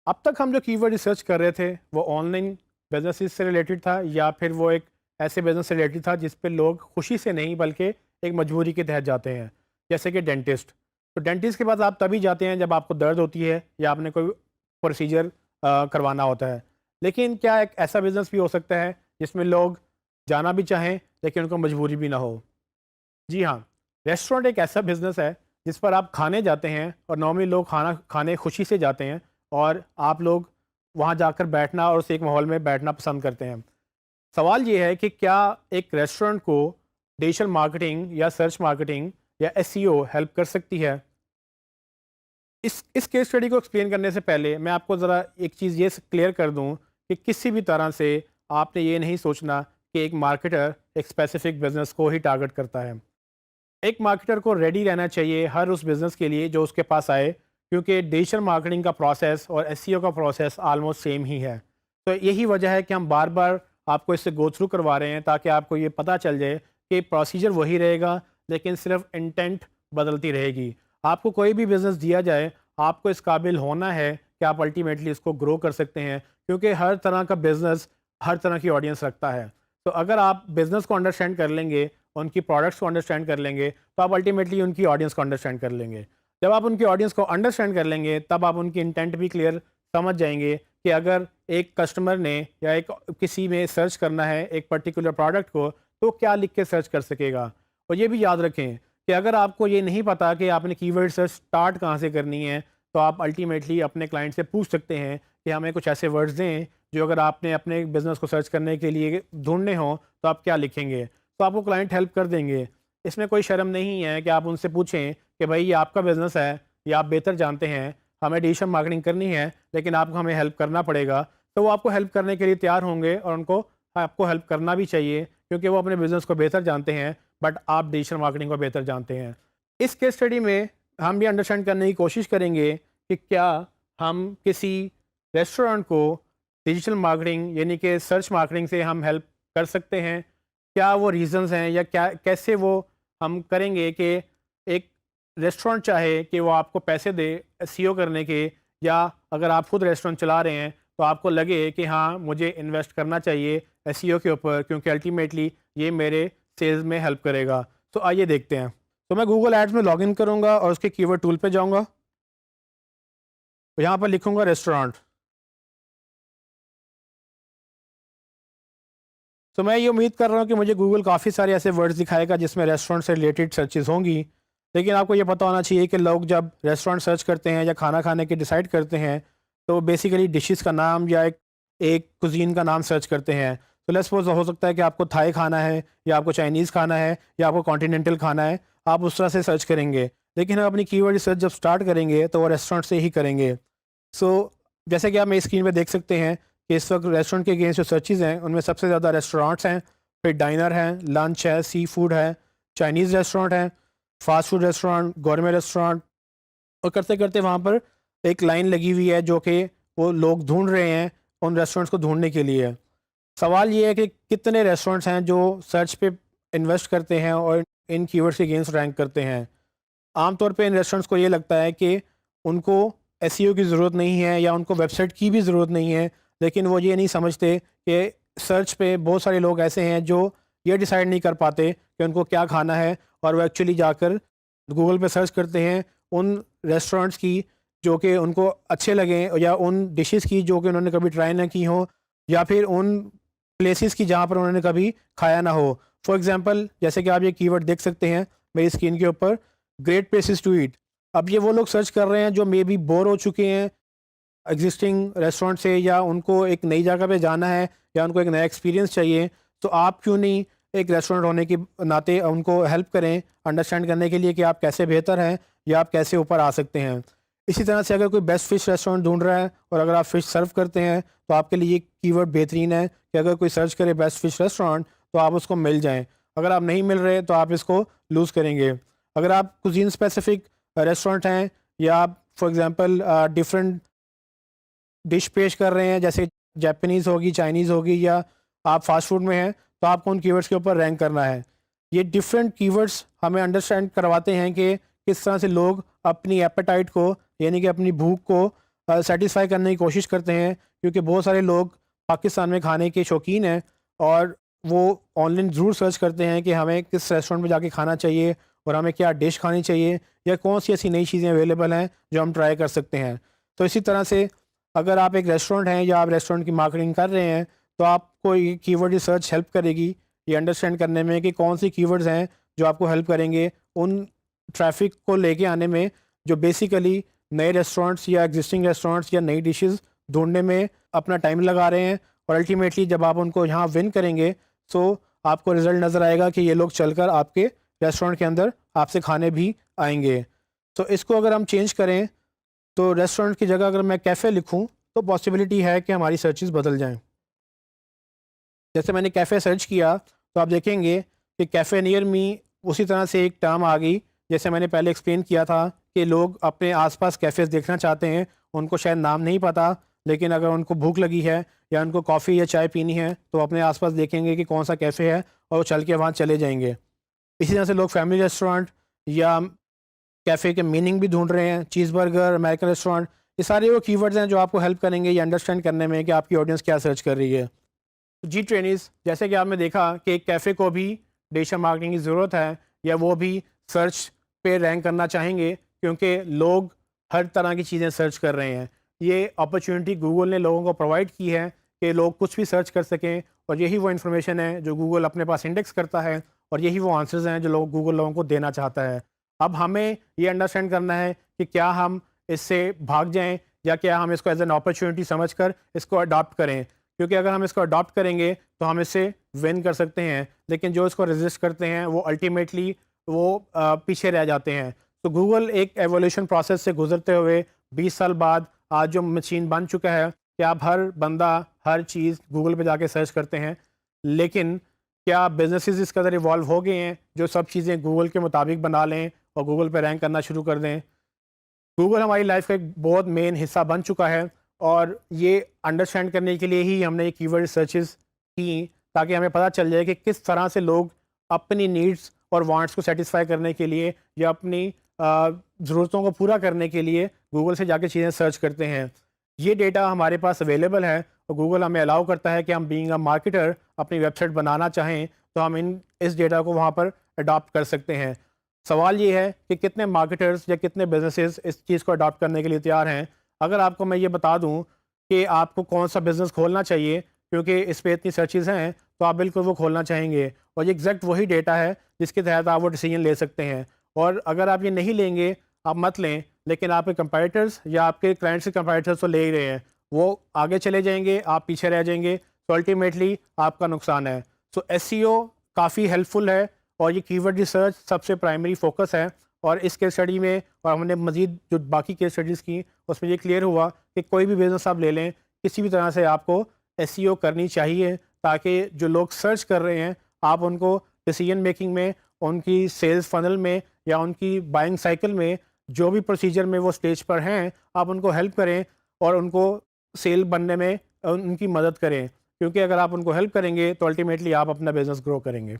اب تک ہم جو کی ورڈ ریسرچ کر رہے تھے وہ آن لائن بزنس سے ریلیٹڈ تھا یا پھر وہ ایک ایسے بزنس سے ریلیٹڈ تھا جس پہ لوگ خوشی سے نہیں بلکہ ایک مجبوری کے تحت جاتے ہیں، جیسے کہ ڈینٹسٹ. تو ڈینٹسٹ کے پاس آپ تبھی جاتے ہیں جب آپ کو درد ہوتی ہے یا آپ نے کوئی پروسیجر کروانا ہوتا ہے. لیکن کیا ایک ایسا بزنس بھی ہو سکتا ہے جس میں لوگ جانا بھی چاہیں لیکن ان کو مجبوری بھی نہ ہو؟ جی ہاں، ریسٹورینٹ ایک ایسا بزنس ہے جس پر آپ کھانے جاتے ہیں اور نارملی لوگ کھانے خوشی سے جاتے ہیں اور آپ لوگ وہاں جا کر بیٹھنا اور اس ایک ماحول میں بیٹھنا پسند کرتے ہیں. سوال یہ ہے کہ کیا ایک ریسٹورینٹ کو ڈیجیٹل مارکیٹنگ یا سرچ مارکیٹنگ یا SEO ہیلپ کر سکتی ہے؟ اس کیس اسٹڈی کو ایکسپلین کرنے سے پہلے میں آپ کو ذرا ایک چیز یہ کلیئر کر دوں کہ کسی بھی طرح سے آپ نے یہ نہیں سوچنا کہ ایک مارکیٹر ایک اسپیسیفک بزنس کو ہی ٹارگٹ کرتا ہے. ایک مارکیٹر کو ریڈی رہنا چاہیے ہر اس بزنس کے لیے جو اس کے پاس آئے، کیونکہ ڈیجیٹل مارکیٹنگ کا پروسیس اور SEO کا پروسیس آلموسٹ سیم ہی ہے. تو یہی وجہ ہے کہ ہم بار بار آپ کو اس سے گو تھرو کروا رہے ہیں تاکہ آپ کو یہ پتہ چل جائے کہ پروسیجر وہی رہے گا لیکن صرف انٹینٹ بدلتی رہے گی. آپ کو کوئی بھی بزنس دیا جائے، آپ کو اس قابل ہونا ہے کہ آپ الٹیمیٹلی اس کو گرو کر سکتے ہیں، کیونکہ ہر طرح کا بزنس ہر طرح کی آڈینس رکھتا ہے. تو اگر آپ بزنس کو انڈرسٹینڈ کر لیں گے، ان کی پروڈکٹس کو انڈرسٹینڈ کر لیں گے، تو آپ الٹیمیٹلی ان کی آڈینس کو انڈرسٹینڈ کر لیں گے. جب آپ ان کی آڈینس کو انڈرسٹینڈ کر لیں گے تب آپ ان کی انٹینٹ بھی کلیئر سمجھ جائیں گے کہ اگر ایک کسٹمر نے یا ایک کسی میں سرچ کرنا ہے ایک پرٹیکولر پروڈکٹ کو تو کیا لکھ کے سرچ کر سکے گا. اور یہ بھی یاد رکھیں کہ اگر آپ کو یہ نہیں پتا کہ آپ نے کی ورڈ سرچ سٹارٹ کہاں سے کرنی ہے تو آپ الٹیمیٹلی اپنے کلائنٹ سے پوچھ سکتے ہیں کہ ہمیں کچھ ایسے ورڈز دیں جو اگر آپ نے اپنے بزنس کو سرچ کرنے کے لیے ڈھونڈنے ہوں تو آپ کیا لکھیں گے. تو آپ کو کلائنٹ ہیلپ کر دیں گے. اس میں کوئی شرم نہیں ہے کہ آپ ان سے پوچھیں کہ بھائی یہ آپ کا بزنس ہے، یہ آپ بہتر جانتے ہیں، ہمیں ڈیجیٹل مارکیٹنگ کرنی ہے لیکن آپ کو ہمیں ہیلپ کرنا پڑے گا. تو وہ آپ کو ہیلپ کرنے کے لیے تیار ہوں گے اور ان کو آپ کو ہیلپ کرنا بھی چاہیے کیونکہ وہ اپنے بزنس کو بہتر جانتے ہیں بٹ آپ ڈیجیٹل مارکیٹنگ کو بہتر جانتے ہیں. اس کیس اسٹڈی میں ہم بھی انڈرسٹینڈ کرنے کی کوشش کریں گے کہ کیا ہم کسی ریسٹورینٹ کو ڈیجیٹل مارکیٹنگ یعنی کہ سرچ مارکیٹنگ سے ہم ہیلپ کر سکتے ہیں، کیا وہ ریزنز ہیں یا کیا کیسے وہ ہم کریں گے کہ ایک ریسٹورینٹ چاہے کہ وہ آپ کو پیسے دے SEO کرنے کے، یا اگر آپ خود ریسٹورینٹ چلا رہے ہیں تو آپ کو لگے کہ ہاں مجھے انویسٹ کرنا چاہیے SEO کے اوپر کیونکہ الٹیمیٹلی یہ میرے سیلز میں ہیلپ کرے گا. تو آئیے دیکھتے ہیں. تو میں گوگل ایڈز میں لاگ ان کروں گا اور اس کے کی ورڈ ٹول پہ جاؤں گا. یہاں پر لکھوں گا ریسٹورانٹ. تو میں یہ امید کر رہا ہوں کہ مجھے گوگل کافی سارے ایسے ورڈز دکھائے گا جس میں ریسٹورینٹ سے ریلیٹڈ سرچز ہوں گی. لیکن آپ کو یہ پتہ ہونا چاہیے کہ لوگ جب ریسٹورینٹ سرچ کرتے ہیں یا کھانا کھانے کے ڈیسائیڈ کرتے ہیں تو بیسیکلی ڈشز کا نام یا ایک کوزین کا نام سرچ کرتے ہیں. تو لیٹس سپوز ہو سکتا ہے کہ آپ کو تھائی کھانا ہے یا آپ کو چائنیز کھانا ہے یا آپ کو کانٹیننٹل کھانا ہے، آپ اس طرح سے سرچ کریں گے. لیکن ہم اپنی کی ورڈ ریسرچ جب سٹارٹ کریں گے تو وہ ریسٹورینٹ سے ہی کریں گے. سو جیسے کہ آپ میری اسکرین پہ دیکھ سکتے ہیں کہ اس وقت ریسٹورینٹ کے اگینسٹ جو سرچز ہیں ان میں سب سے زیادہ ریسٹورانٹس ہیں، پھر ڈائنر ہیں، لنچ ہے، سی فوڈ ہے، چائنیز ریسٹورانٹ ہے، fast food restaurant, gourmet restaurant, اور کرتے کرتے وہاں پر ایک لائن لگی ہوئی ہے جو کہ وہ لوگ ڈھونڈ رہے ہیں ان ریسٹورینٹس کو ڈھونڈنے کے لیے. سوال یہ ہے کہ کتنے ریسٹورینٹس ہیں جو سرچ پہ انویسٹ کرتے ہیں اور ان کی ورڈ کے اگینسٹ رینک کرتے ہیں. عام طور پہ ان ریسٹورینٹس کو یہ لگتا ہے کہ ان کو SEO کی ضرورت نہیں ہے یا ان کو ویب سائٹ کی بھی ضرورت نہیں ہے، لیکن وہ یہ نہیں سمجھتے کہ سرچ پہ بہت سارے لوگ ایسے ہیں جو یہ ڈیسائیڈ نہیں کر پاتے کہ ان کو کیا کھانا ہے اور وہ ایکچولی جا کر گوگل پہ سرچ کرتے ہیں ان ریسٹورینٹس کی جو کہ ان کو اچھے لگیں یا ان ڈشز کی جو کہ انہوں نے کبھی ٹرائی نہ کی ہوں یا پھر ان پلیسز کی جہاں پر انہوں نے کبھی کھایا نہ ہو. فار ایگزامپل جیسے کہ آپ یہ کی ورڈ دیکھ سکتے ہیں میری اسکرین کے اوپر، گریٹ پلیسز ٹو ایٹ. اب یہ وہ لوگ سرچ کر رہے ہیں جو مے بی بور ہو چکے ہیں ایگزسٹنگ ریسٹورینٹ سے یا ان کو ایک نئی جگہ پہ جانا ہے یا ان کو ایک نیا ایکسپیرینس چاہیے. تو آپ کیوں نہیں ایک ریسٹورینٹ ہونے کے ناطے ان کو ہیلپ کریں انڈرسٹینڈ کرنے کے لیے کہ آپ کیسے بہتر ہیں یا آپ کیسے اوپر آ سکتے ہیں. اسی طرح سے اگر کوئی بیسٹ فش ریسٹورینٹ ڈھونڈ رہا ہے اور اگر آپ فش سرو کرتے ہیں تو آپ کے لیے یہ کی ورڈ بہترین ہے کہ اگر کوئی سرچ کرے بیسٹ فش ریسٹورینٹ تو آپ اس کو مل جائیں. اگر آپ نہیں مل رہے تو آپ اس کو لوز کریں گے. اگر آپ کوزین اسپیسیفک ریسٹورینٹ ہیں یا آپ فار ایگزامپل ڈفرینٹ ڈش پیش کر رہے ہیں جیسے جاپنیز ہوگی، چائنیز ہوگی، یا آپ فاسٹ فوڈ میں ہیں تو آپ کو ان کی ورڈس کے اوپر رینک کرنا ہے. یہ ڈفرینٹ کی ورڈس ہمیں انڈرسٹینڈ کرواتے ہیں کہ کس طرح سے لوگ اپنی ایپیٹائٹ کو یعنی کہ اپنی بھوک کو سیٹسفائی کرنے کی کوشش کرتے ہیں، کیونکہ بہت سارے لوگ پاکستان میں کھانے کے شوقین ہیں اور وہ آن لائن ضرور سرچ کرتے ہیں کہ ہمیں کس ریسٹورینٹ میں جا کے کھانا چاہیے اور ہمیں کیا ڈش کھانی چاہیے یا کون سی ایسی نئی چیزیں اویلیبل ہیں جو ہم ٹرائی کر سکتے ہیں۔ تو اسی طرح سے اگر آپ ایک ریسٹورینٹ ہیں یا آپ ریسٹورینٹ کی مارکیٹنگ کر رہے ہیں تو آپ کو یہ کی ورڈ ریسرچ ہیلپ کرے گی یہ انڈرسٹینڈ کرنے میں کہ کون سی کی ورڈز ہیں جو آپ کو ہیلپ کریں گے ان ٹریفک کو لے کے آنے میں جو بیسیکلی نئے ریسٹورینٹس یا ایگزسٹنگ ریسٹورینٹس یا نئی ڈشز ڈھونڈنے میں اپنا ٹائم لگا رہے ہیں، اور الٹیمیٹلی جب آپ ان کو یہاں ون کریں گے تو آپ کو رزلٹ نظر آئے گا کہ یہ لوگ چل کر آپ کے ریسٹورینٹ کے اندر آپ سے کھانے بھی آئیں گے۔ تو اس کو اگر ہم چینج کریں تو ریسٹورینٹ کی جگہ اگر میں کیفے لکھوں تو پاسبلٹی ہے کہ ہماری سرچز بدل جائیں۔ جیسے میں نے کیفے سرچ کیا تو آپ دیکھیں گے کہ کیفے نیئر می اسی طرح سے ایک ٹرم آ گئی، جیسے میں نے پہلے ایکسپلین کیا تھا کہ لوگ اپنے آس پاس کیفیز دیکھنا چاہتے ہیں، ان کو شاید نام نہیں پتہ، لیکن اگر ان کو بھوک لگی ہے یا ان کو کافی یا چائے پینی ہے تو اپنے آس پاس دیکھیں گے کہ کون سا کیفے ہے اور وہ چل کے وہاں چلے جائیں گے۔ اسی طرح سے لوگ فیملی ریسٹورینٹ یا کیفے کے میننگ بھی ڈھونڈ رہے ہیں، چیز برگر، امریکن ریسٹورینٹ، یہ سارے وہ کی ورڈز ہیں جو آپ کو ہیلپ کریں گے یہ انڈرسٹینڈ کرنے میں کہ آپ کی آڈینس کیا سرچ کر رہی ہے۔ جی ٹرینیز، جیسے کہ آپ نے دیکھا کہ ایک کیفے کو بھی ڈیٹا مارکیٹنگ کی ضرورت ہے یا وہ بھی سرچ پہ رینک کرنا چاہیں گے، کیونکہ لوگ ہر طرح کی چیزیں سرچ کر رہے ہیں۔ یہ اپرچونٹی گوگل نے لوگوں کو پرووائڈ کی ہے کہ لوگ کچھ بھی سرچ کر سکیں، اور یہی وہ انفارمیشن ہے جو گوگل اپنے پاس انڈیکس کرتا ہے، اور یہی وہ آنسرز ہیں جو گوگل لوگوں کو دینا چاہتا ہے۔ اب ہمیں یہ انڈرسٹینڈ کرنا ہے کہ کیا ہم اس سے بھاگ جائیں یا کیا ہم اس کو ایز این اپرچونٹی سمجھ کر اس کو اڈاپٹ کریں، کیونکہ اگر ہم اس کو اڈاپٹ کریں گے تو ہم اس سے ون کر سکتے ہیں، لیکن جو اس کو ریزسٹ کرتے ہیں وہ الٹیمیٹلی وہ پیچھے رہ جاتے ہیں۔ تو گوگل ایک ایولیوشن پروسیس سے گزرتے ہوئے 20 سال بعد آج جو مشین بن چکا ہے کہ آپ ہر بندہ ہر چیز گوگل پہ جا کے سرچ کرتے ہیں، لیکن کیا بزنسز اس قدر ایوالو ہو گئے ہیں جو سب چیزیں گوگل کے مطابق بنا لیں اور گوگل پہ رینک کرنا شروع کر دیں؟ گوگل ہماری لائف کا ایک بہت مین حصہ بن چکا ہے، اور یہ انڈرسٹینڈ کرنے کے لیے ہی ہم نے یہ کی ورڈ ریسرچز کی تاکہ ہمیں پتہ چل جائے کہ کس طرح سے لوگ اپنی نیڈس اور وانٹس کو سیٹسفائی کرنے کے لیے یا اپنی ضرورتوں کو پورا کرنے کے لیے گوگل سے جا کے چیزیں سرچ کرتے ہیں۔ یہ ڈیٹا ہمارے پاس اویلیبل ہے اور گوگل ہمیں الاؤ کرتا ہے کہ ہم بینگ اے مارکیٹر اپنی ویب سائٹ بنانا چاہیں تو ہم اس ڈیٹا کو وہاں پر اڈاپٹ کر سکتے ہیں۔ سوال یہ ہے کہ کتنے مارکیٹرز یا کتنے بزنسز اس چیز کو اڈاپٹ کرنے کے لیے تیار ہیں۔ اگر آپ کو میں یہ بتا دوں کہ آپ کو کون سا بزنس کھولنا چاہیے کیونکہ اس پہ اتنی سرچز ہیں، تو آپ بالکل وہ کھولنا چاہیں گے، اور یہ ایگزیکٹ وہی ڈیٹا ہے جس کے تحت آپ وہ ڈیسیجن لے سکتے ہیں۔ اور اگر آپ یہ نہیں لیں گے آپ مت لیں، لیکن آپ کے کمپیٹیٹرز یا آپ کے کلائنٹس کے کمپیٹیٹرز تو لے ہی رہے ہیں، وہ آگے چلے جائیں گے، آپ پیچھے رہ جائیں گے، تو الٹیمیٹلی آپ کا نقصان ہے۔ سو ایس سی او کافی ہیلپ فل ہے، اور یہ کی ورڈ ریسرچ سب سے پرائمری فوکس ہے، اور اس کیس اسٹڈی میں اور ہم نے مزید جو باقی کیس اسٹڈیز کی اس میں یہ کلیئر ہوا کہ کوئی بھی بزنس آپ لے لیں، کسی بھی طرح سے آپ کو ایس سی او کرنی چاہیے تاکہ جو لوگ سرچ کر رہے ہیں آپ ان کو ڈیسیجن میکنگ میں، ان کی سیلز فنل میں یا ان کی بائنگ سائیکل میں جو بھی پروسیجر میں وہ سٹیج پر ہیں آپ ان کو ہیلپ کریں اور ان کو سیل بننے میں ان کی مدد کریں، کیونکہ اگر آپ ان کو ہیلپ کریں گے تو الٹیمیٹلی آپ اپنا بزنس گرو کریں گے۔